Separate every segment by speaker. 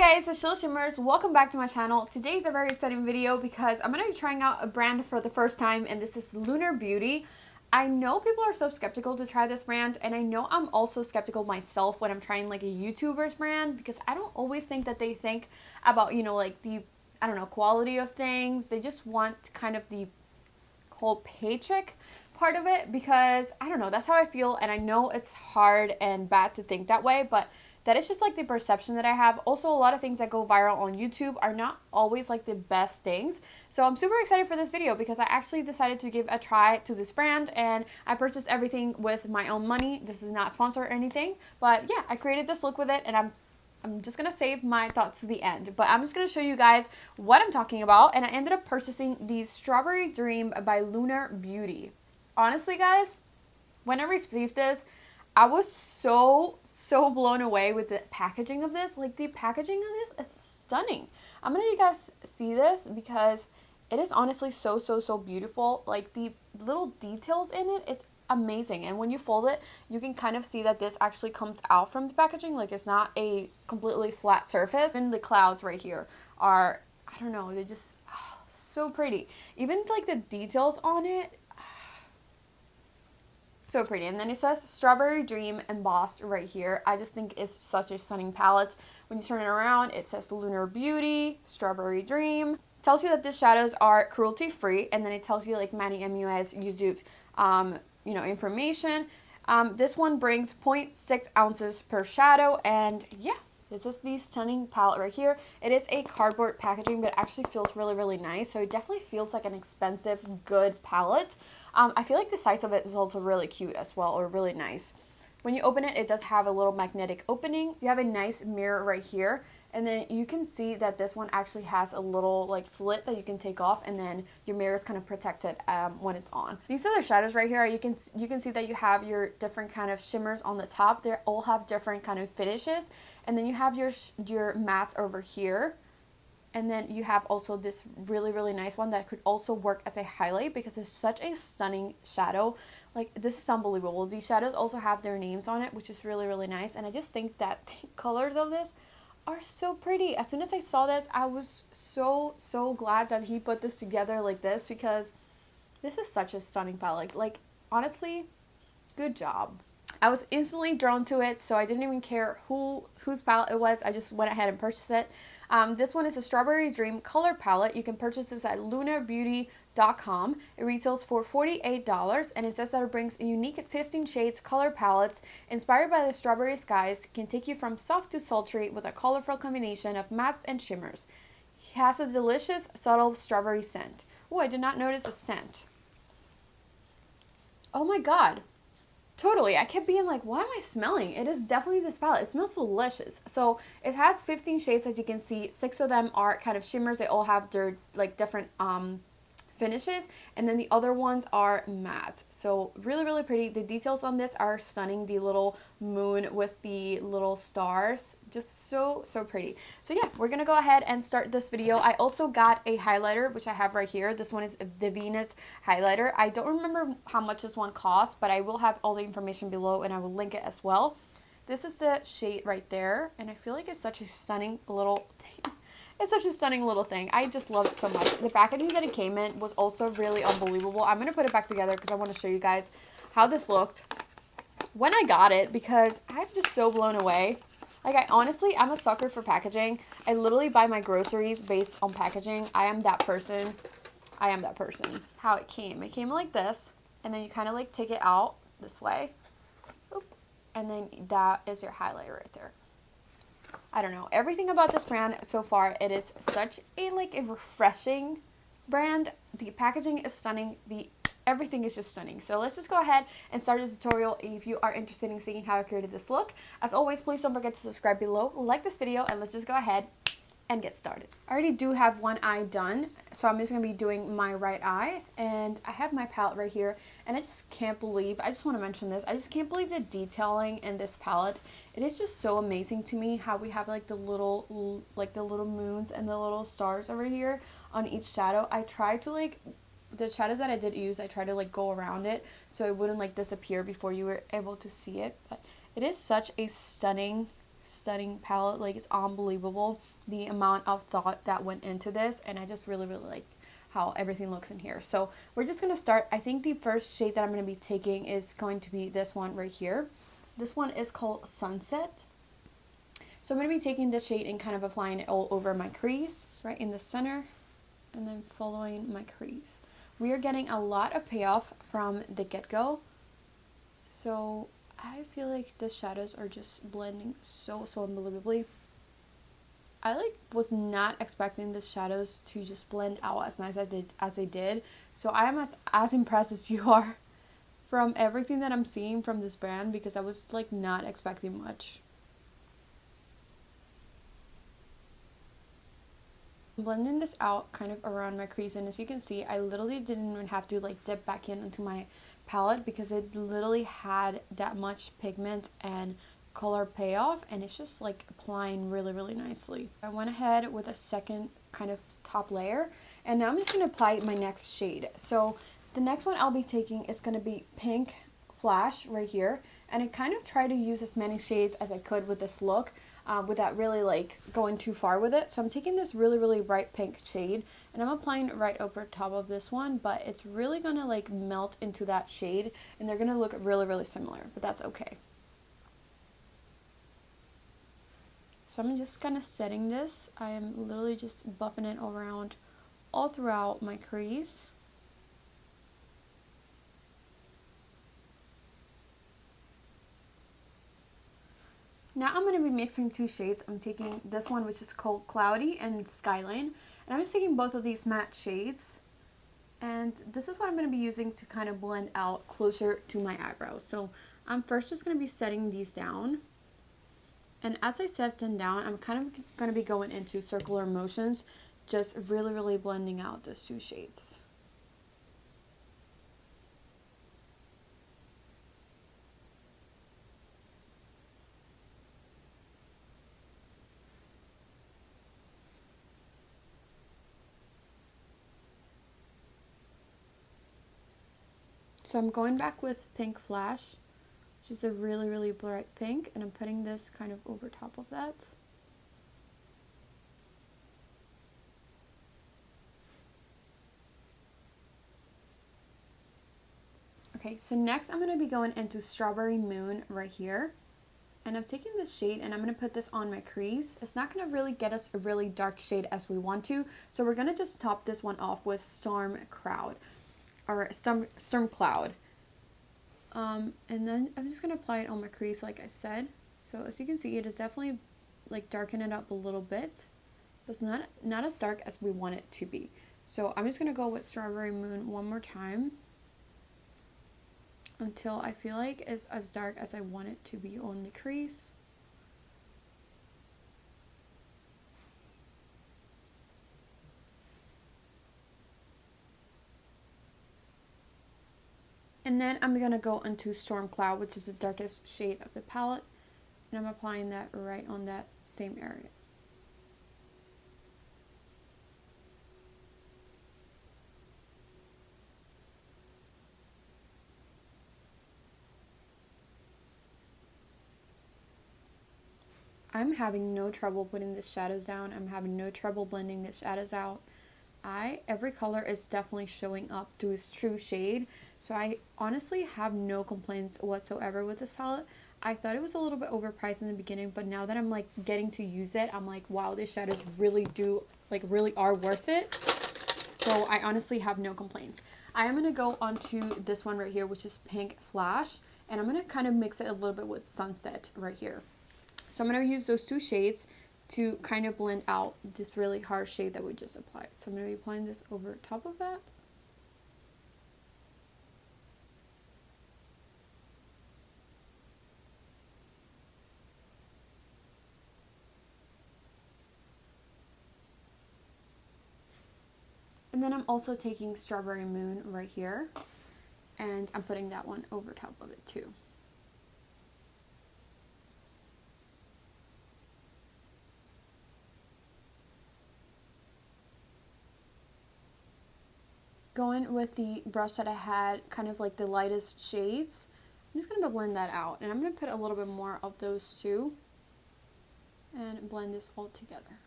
Speaker 1: guys, it's Sheila Shimmers. Welcome back to my channel. Today's a very exciting video because I'm going to be trying out a brand for the first time, and this is Lunar Beauty. I know people are so skeptical to try this brand, and I know I'm also skeptical myself when I'm trying like a YouTuber's brand, because I don't always think that they think about, like the, quality of things. They just want kind of the whole paycheck part of it, because I don't know, that's how I feel, and I know it's hard and bad to think that way, but that is just like the perception that I have. Also, a lot of things that go viral on YouTube are not always like the best things. So I'm super excited for this video because I actually decided to give a try to this brand, and I purchased everything with my own money. This is not sponsored or anything, but yeah, I created this look with it, and I'm just gonna save my thoughts to the end, but I'm just gonna show you guys what I'm talking about. And I ended up purchasing the Strawberry Dream by Lunar Beauty. Honestly, guys, when I received this, I was so blown away with the packaging of this. Like, the packaging of this is stunning. I'm gonna let you guys see this because it is honestly so beautiful. Like, the little details in it is amazing, and when you fold it, you can kind of see that this actually comes out from the packaging. Like, it's not a completely flat surface. And the clouds right here are, I don't know, they're just so pretty. Even like the details on it, so pretty. And then it says Strawberry Dream embossed right here. I just think it's such a stunning palette. When you turn it around, it says Lunar Beauty, Strawberry Dream. Tells you that the shadows are cruelty free, and then it tells you like many MUS YouTube information. This one brings 0.6 ounces per shadow, and yeah, this is the stunning palette right here. It is a cardboard packaging, but it actually feels really nice. So it definitely feels like an expensive, good palette. I feel like the size of it is also really cute as well, or really nice. When you open it, it does have a little magnetic opening. You have a nice mirror right here, and then you can see that this one actually has a little like slit that you can take off, and then your mirror is kind of protected when it's on. These are the shadows right here. You can see that you have your different kind of shimmers on the top. They all have different kind of finishes, and then you have your mattes over here. And then you have also this really nice one that could also work as a highlight because it's such a stunning shadow. Like, this is unbelievable. These shadows also have their names on it, which is really nice. And I just think that the colors of this are so pretty. As soon as I saw this, I was so glad that he put this together like this, because this is such a stunning palette. Like, honestly, good job. I was instantly drawn to it, so I didn't even care whose palette it was. I just went ahead and purchased it. This one is a Strawberry Dream color palette. You can purchase this at lunarbeauty.com. It retails for $48, and it says that it brings a unique 15 shades color palettes inspired by the strawberry skies, can take you from soft to sultry with a colorful combination of mattes and shimmers. It has a delicious, subtle strawberry scent. Oh, I did not notice a scent. Oh my god. Totally. I kept being like, what am I smelling? It is definitely this palette. It smells delicious. So it has 15 shades, as you can see. 6 of them are kind of shimmers. They all have their like different finishes, and then the other ones are matte. So really pretty. The details on this are stunning. The little moon with the little stars, just so pretty. So yeah, we're gonna go ahead and start this video. I also got a highlighter, which I have right here. This one is the Venus highlighter. I don't remember how much this one costs, but I will have all the information below, and I will link it as well. This is the shade right there, and I feel like it's such a stunning little thing. It's such a stunning little thing. I just love it so much. The packaging that it came in was also really unbelievable. I'm going to put it back together because I want to show you guys how this looked when I got it, because I'm just so blown away. Like, I'm a sucker for packaging. I literally buy my groceries based on packaging. I am that person. How it came like this, and then you kind of like take it out this way. Oop. And then that is your highlight right there. I don't know, everything about this brand so far, it is such a refreshing brand. The packaging is stunning. Everything is just stunning. So let's just go ahead and start the tutorial if you are interested in seeing how I created this look. As always, please don't forget to subscribe below, like this video, and let's just go ahead and get started. I already do have one eye done, so I'm just going to be doing my right eye, and I have my palette right here, and I just can't believe, I just want to mention this, I just can't believe the detailing in this palette. It is just so amazing to me how we have like the little moons and the little stars over here on each shadow. I try to the shadows that I did use, I try to go around it so it wouldn't disappear before you were able to see it, but it is such a stunning stunning palette. Like, it's unbelievable the amount of thought that went into this, and I just really like how everything looks in here. So we're just going to start. I think the first shade that I'm going to be taking is going to be this one right here. This one is called Sunset. So I'm going to be taking this shade and kind of applying it all over my crease, right in the center, and then following my crease. We are getting a lot of payoff from the get-go. So I feel like the shadows are just blending so unbelievably. I was not expecting the shadows to just blend out as nice as they did. So I am as impressed as you are from everything that I'm seeing from this brand, because I was like not expecting much. I'm blending this out kind of around my crease, and as you can see, I literally didn't even have to like dip back into my palette because it literally had that much pigment and color payoff, and it's just like applying really nicely. I went ahead with a second kind of top layer, and now I'm just going to apply my next shade. So the next one I'll be taking is going to be Pink Flash right here, and I kind of try to use as many shades as I could with this look without really like going too far with it. So I'm taking this really bright pink shade, and I'm applying it right over top of this one, but it's really going to like melt into that shade, and they're going to look really similar, but that's okay. So I'm just kind of setting this. I am literally just buffing it around all throughout my crease. Now I'm going to be mixing two shades. I'm taking this one, which is called Cloudy, and Skyline. And I'm just taking both of these matte shades. And this is what I'm going to be using to kind of blend out closer to my eyebrows. So I'm first just going to be setting these down. And as I set them down, I'm kind of going to be going into circular motions, just really blending out those two shades. So I'm going back with Pink Flash, which is a really bright pink, and I'm putting this kind of over top of that. Okay, so next I'm going to be going into Strawberry Moon right here, and I'm taking this shade and I'm going to put this on my crease. It's not going to really get us a really dark shade as we want to, so we're going to just top this one off with Storm Cloud. And then I'm just going to apply it on my crease like I said. So as you can see, it is definitely like darken it up a little bit, but it's not as dark as we want it to be. So I'm just going to go with Strawberry Moon one more time until I feel like it's as dark as I want it to be on the crease. And then I'm going to go into Storm Cloud, which is the darkest shade of the palette, and I'm applying that right on that same area. I'm having no trouble putting the shadows down. I'm having no trouble blending the shadows out. Every color is definitely showing up to its true shade, so I honestly have no complaints whatsoever with this palette. I thought it was a little bit overpriced in the beginning, but now that I'm like getting to use it, I'm like, wow, these shadows really are worth it. So I honestly have no complaints. I am going to go onto this one right here, which is Pink Flash, and I'm going to kind of mix it a little bit with Sunset right here. So I'm going to use those two shades to kind of blend out this really harsh shade that we just applied. So I'm going to be applying this over top of that. And then I'm also taking Strawberry Moon right here, and I'm putting that one over top of it too. Going with the brush that I had, kind of like the lightest shades, I'm just going to blend that out, and I'm going to put a little bit more of those too. and blend this all together.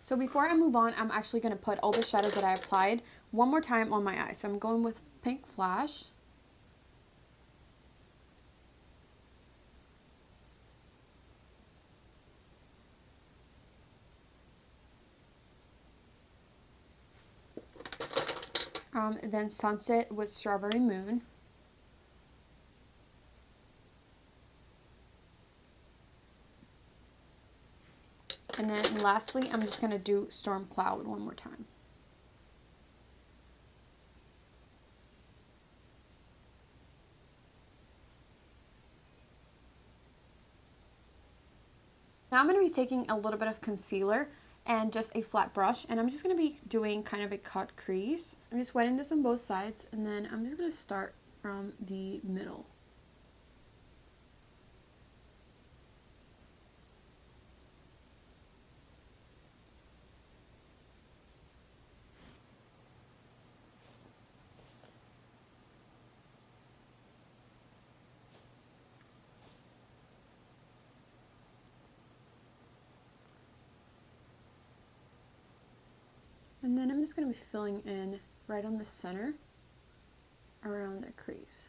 Speaker 1: So before I move on, I'm actually going to put all the shadows that I applied one more time on my eyes. So I'm going with Pink Flash. Then Sunset with Strawberry Moon. And then lastly, I'm just going to do Storm Cloud one more time. Now I'm going to be taking a little bit of concealer and just a flat brush, and I'm just going to be doing kind of a cut crease. I'm just wetting this on both sides, and then I'm just going to start from the middle. And then I'm just going to be filling in right on the center around the crease.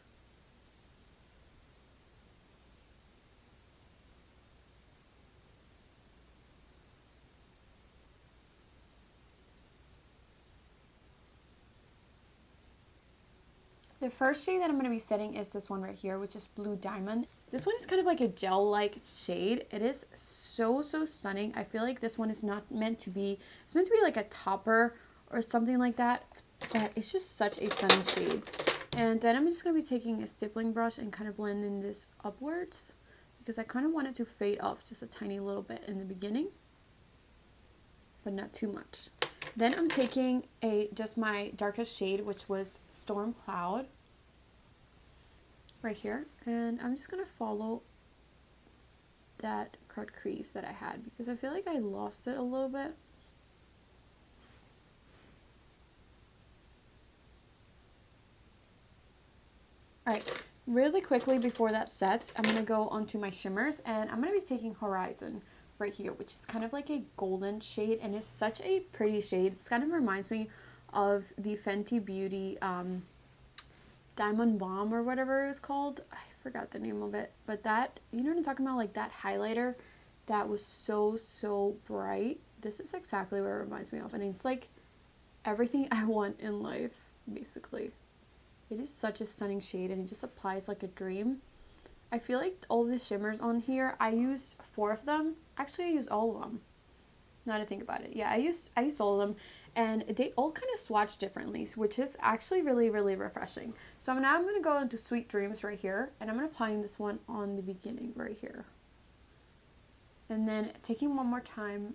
Speaker 1: The first shade that I'm going to be setting is this one right here, which is Blue Diamond. This one is kind of like a gel-like shade. It is so stunning. I feel like this one is not meant to be, it's meant to be like a topper or something like that, but it's just such a stunning shade. And then I'm just going to be taking a stippling brush and kind of blending this upwards, because I kind of want it to fade off just a tiny little bit in the beginning, but not too much. Then I'm taking just my darkest shade, which was Storm Cloud, right here, and I'm just going to follow that cut crease that I had, because I feel like I lost it a little bit. Alright, really quickly before that sets, I'm going to go onto my shimmers, and I'm going to be taking Horizon right here, which is kind of like a golden shade, and it's such a pretty shade. It kind of reminds me of the Fenty Beauty Diamond Bomb or whatever it was called. I forgot the name of it, but that, you know what I'm talking about, like that highlighter that was so bright. This is exactly what it reminds me of, and it's like everything I want in life, basically. It is such a stunning shade, and it just applies like a dream. I feel like all the shimmers on here, I used 4 of them. Actually, I used all of them. Now to think about it. Yeah, I used all of them, and they all kind of swatch differently, which is actually really refreshing. So now I'm going to go into Sweet Dreams right here, and I'm going to apply this one on the beginning right here. And then taking one more time,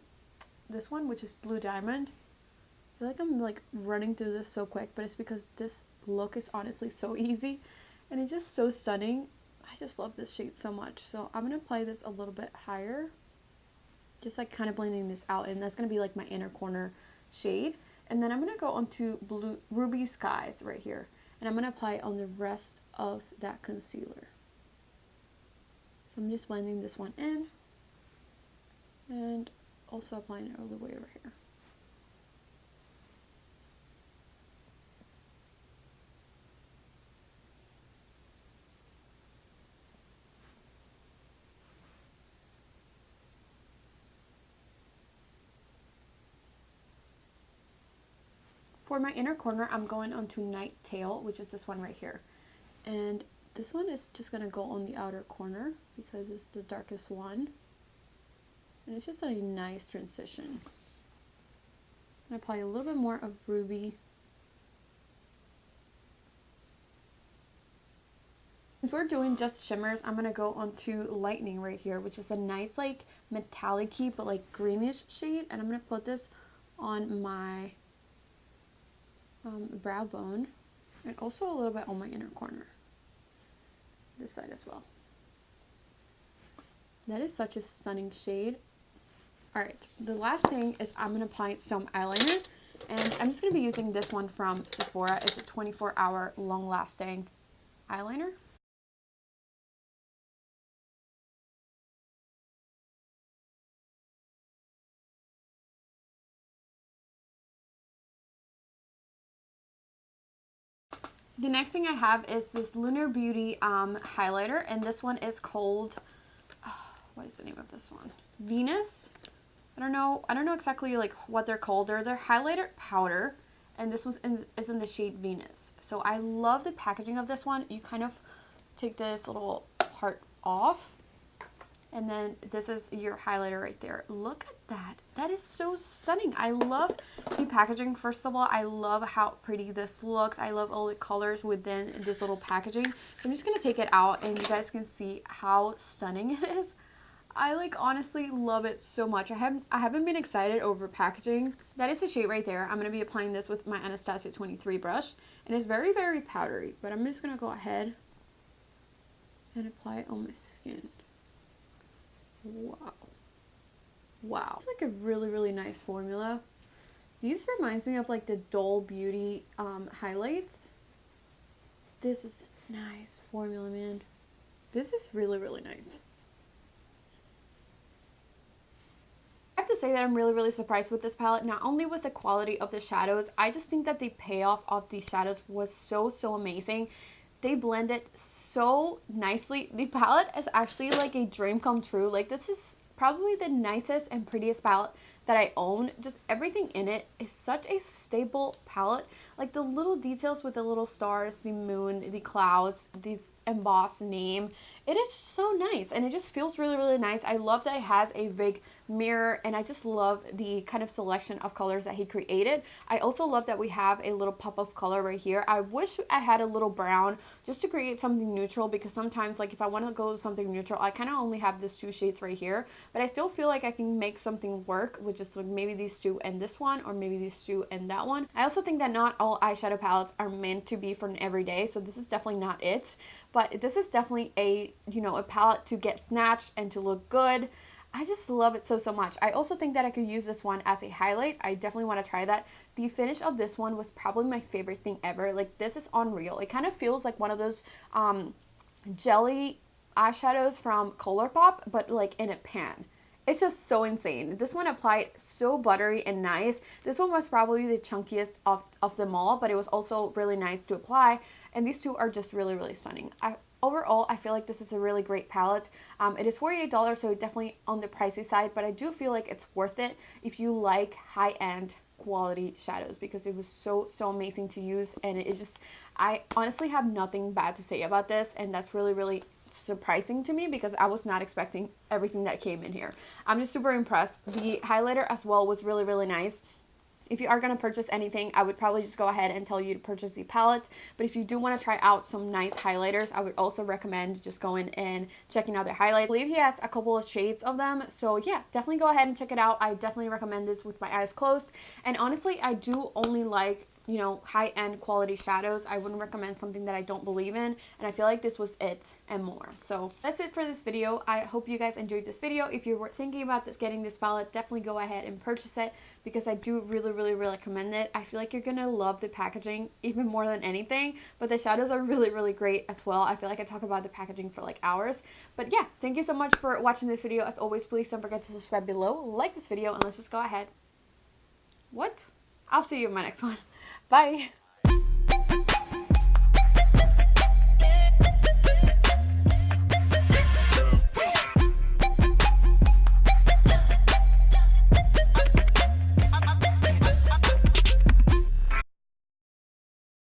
Speaker 1: this one, which is Blue Diamond. I feel like I'm like running through this so quick, but it's because this look is honestly so easy, and it's just so stunning. I just love this shade so much. So I'm going to apply this a little bit higher, just like kind of blending this out, and that's going to be like my inner corner shade. And then I'm going to go onto Ruby Skies right here, and I'm going to apply it on the rest of that concealer. So I'm just blending this one in, and also applying it all the way over here. For my inner corner, I'm going onto Night Tail, which is this one right here. And this one is just going to go on the outer corner because it's the darkest one. And it's just a nice transition. I'm going to apply a little bit more of Ruby. Since we're doing just shimmers, I'm going to go onto Lightning right here, which is a nice like metallic-y but like greenish shade. And I'm going to put this on my brow bone, and also a little bit on my inner corner, this side as well. That is such a stunning shade. Alright, the last thing is I'm going to apply some eyeliner, and I'm just going to be using this one from Sephora. It's a 24-hour long-lasting eyeliner. The next thing I have is this Lunar Beauty highlighter, and this one is called, what is the name of this one? Venus. I don't know exactly like what they're called. They're their highlighter powder, and this is in the shade Venus. So I love the packaging of this one. You kind of take this little part off, and then this is your highlighter right there. Look at that. That is so stunning. I love the packaging. First of all, I love how pretty this looks. I love all the colors within this little packaging. So I'm just going to take it out, and you guys can see how stunning it is. I like honestly love it so much. I haven't been excited over packaging. That is the shade right there. I'm going to be applying this with my Anastasia 23 brush, and it's very, very powdery, but I'm just going to go ahead and apply it on my skin. Wow. Wow. It's like a really, really nice formula. These reminds me of like the Doll Beauty highlights. This is a nice formula, man. This is really, really nice. I have to say that I'm really, really surprised with this palette, not only with the quality of the shadows. I just think that the payoff of these shadows was so amazing. They blended so nicely. The palette is actually like a dream come true. Like, this is probably the nicest and prettiest palette that I own. Just everything in it is such a staple palette. Like the little details with the little stars, the moon, the clouds, this embossed name. It is so nice, and it just feels really, really nice. I love that it has a big mirror, and I just love the kind of selection of colors that he created. I also love that we have a little pop of color right here. I wish I had a little brown just to create something neutral, because sometimes like if I want to go with something neutral, I kind of only have these two shades right here, but I still feel like I can make something work with just like maybe these two and this one, or maybe these two and that one. I also think that not all eyeshadow palettes are meant to be for an everyday, so this is definitely not it, but this is definitely a, you know, a palette to get snatched and to look good. I just love it so much. I also think that I could use this one as a highlight. I definitely want to try that. The finish of this one was probably my favorite thing ever. Like, this is unreal. It kind of feels like one of those jelly eyeshadows from Colourpop, but like in a pan. It's just so insane. This one applied so buttery and nice. This one was probably the chunkiest of them all, but it was also really nice to apply. And these two are just really, really stunning. Overall, I feel like this is a really great palette. It is $48, so definitely on the pricey side, but I do feel like it's worth it if you like high-end quality shadows, because it was so amazing to use, and it is just, I honestly have nothing bad to say about this, and that's really, really surprising to me because I was not expecting everything that came in here. I'm just super impressed. The highlighter as well was really, really nice. If you are going to purchase anything, I would probably just go ahead and tell you to purchase the palette. But if you do want to try out some nice highlighters, I would also recommend just going and checking out their highlights. I believe he has a couple of shades of them. So yeah, definitely go ahead and check it out. I definitely recommend this with my eyes closed. And honestly, I do only like, you know, high-end quality shadows. I wouldn't recommend something that I don't believe in, and I feel like this was it and more. So that's it for this video. I hope you guys enjoyed this video. If you were thinking about getting this palette, definitely go ahead and purchase it, because I do really, really recommend it. I feel like you're gonna love the packaging even more than anything, but the shadows are really, really great as well. I feel like I talk about the packaging for like hours. But yeah, thank you so much for watching this video. As always, please don't forget to subscribe below, like this video, and let's just go ahead. What? I'll see you in my next one. Bye.